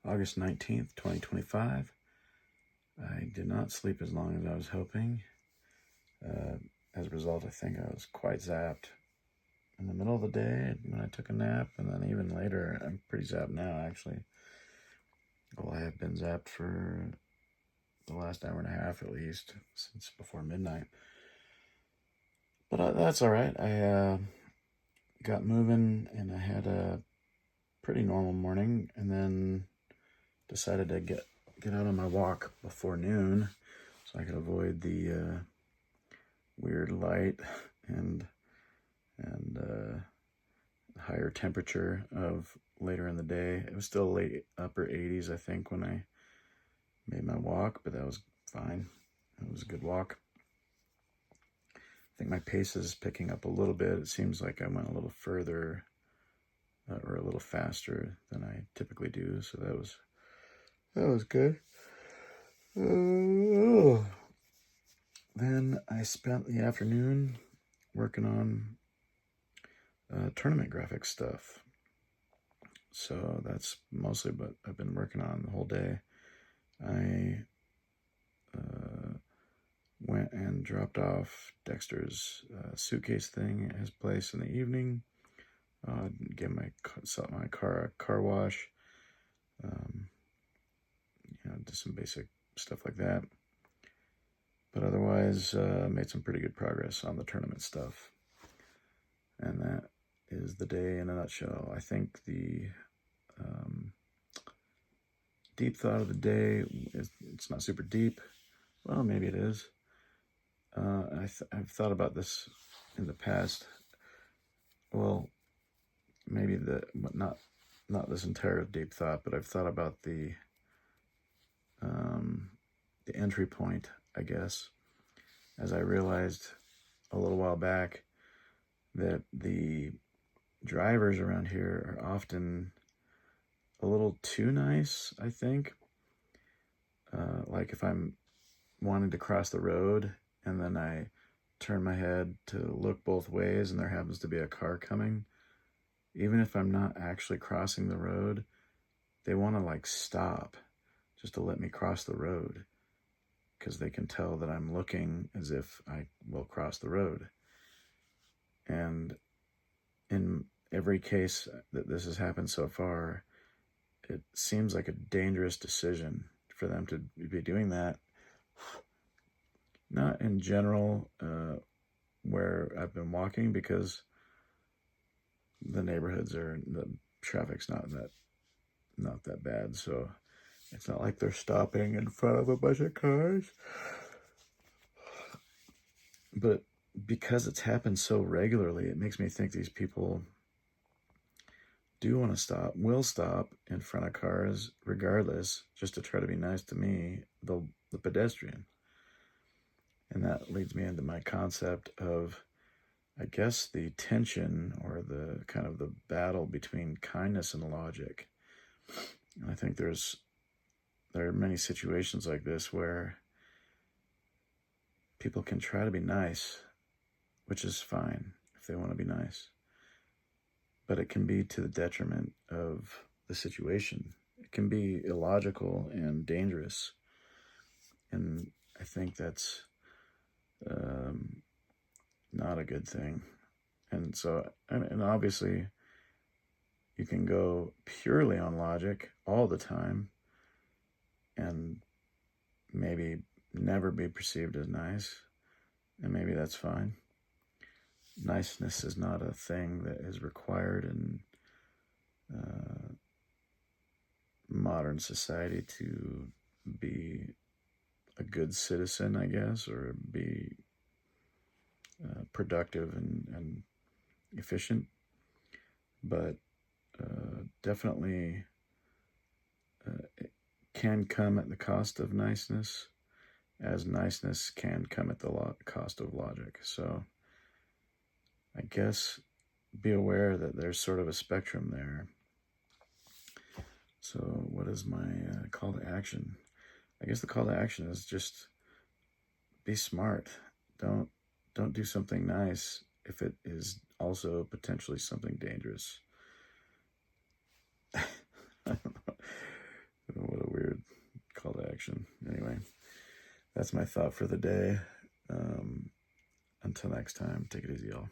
August 19th, 2025. I did not sleep as long as I was hoping. As a result, I think I was quite zapped in the middle of the day when I took a nap, and then even later. I'm pretty zapped now, actually. Well, I have been zapped for the last hour and a half at least, since before midnight. But that's all right. I got moving, and I had a pretty normal morning, and then decided to get out on my walk before noon so I could avoid the weird light and higher temperature of later in the day. It was still late upper 80s, I think, when I made my walk, but that was fine. It was a good walk. I think my pace is picking up a little bit. It seems like I went a little further or a little faster than I typically do, so that was good. Then I spent the afternoon working on tournament graphics stuff. So that's mostly what I've been working on the whole day. I went and dropped off Dexter's suitcase thing at his place in the evening. Gave my car a car wash. Did some basic stuff like that. But otherwise, made some pretty good progress on the tournament stuff. And that is the day in a nutshell. I think the deep thought of the day it's not super deep. Well, maybe it is. I've thought about this in the past. Well, maybe not this entire deep thought, but I've thought about the entry point, I guess, as I realized a little while back that the drivers around here are often a little too nice, I think. Like if I'm wanting to cross the road and then I turn my head to look both ways and there happens to be a car coming, even if I'm not actually crossing the road, they want to like stop just to let me cross the road because they can tell that I'm looking as if I will cross the road. And in every case that this has happened so far, it seems like a dangerous decision for them to be doing that. Not in general where I've been walking, because the traffic's not that bad, so it's not like they're stopping in front of a bunch of cars. But because it's happened so regularly, it makes me think these people do want to will stop in front of cars regardless, just to try to be nice to me, the pedestrian. And that leads me into my concept of, I guess, the tension or the kind of the battle between kindness and logic. And I think there are many situations like this where people can try to be nice, which is fine if they want to be nice, but it can be to the detriment of the situation. It can be illogical and dangerous. And I think that's not a good thing. And so, and obviously, you can go purely on logic all the time and maybe never be perceived as nice, and maybe that's fine. Niceness is not a thing that is required in modern society to be a good citizen, I guess, or be productive and efficient. But definitely it can come at the cost of niceness, as niceness can come at the cost of logic. So I guess be aware that there's sort of a spectrum there. So what is my call to action? I guess the call to action is just be smart. Don't do something nice if it is also potentially something dangerous. I don't know. direction. Anyway, that's my thought for the day. Until next time, take it easy, y'all.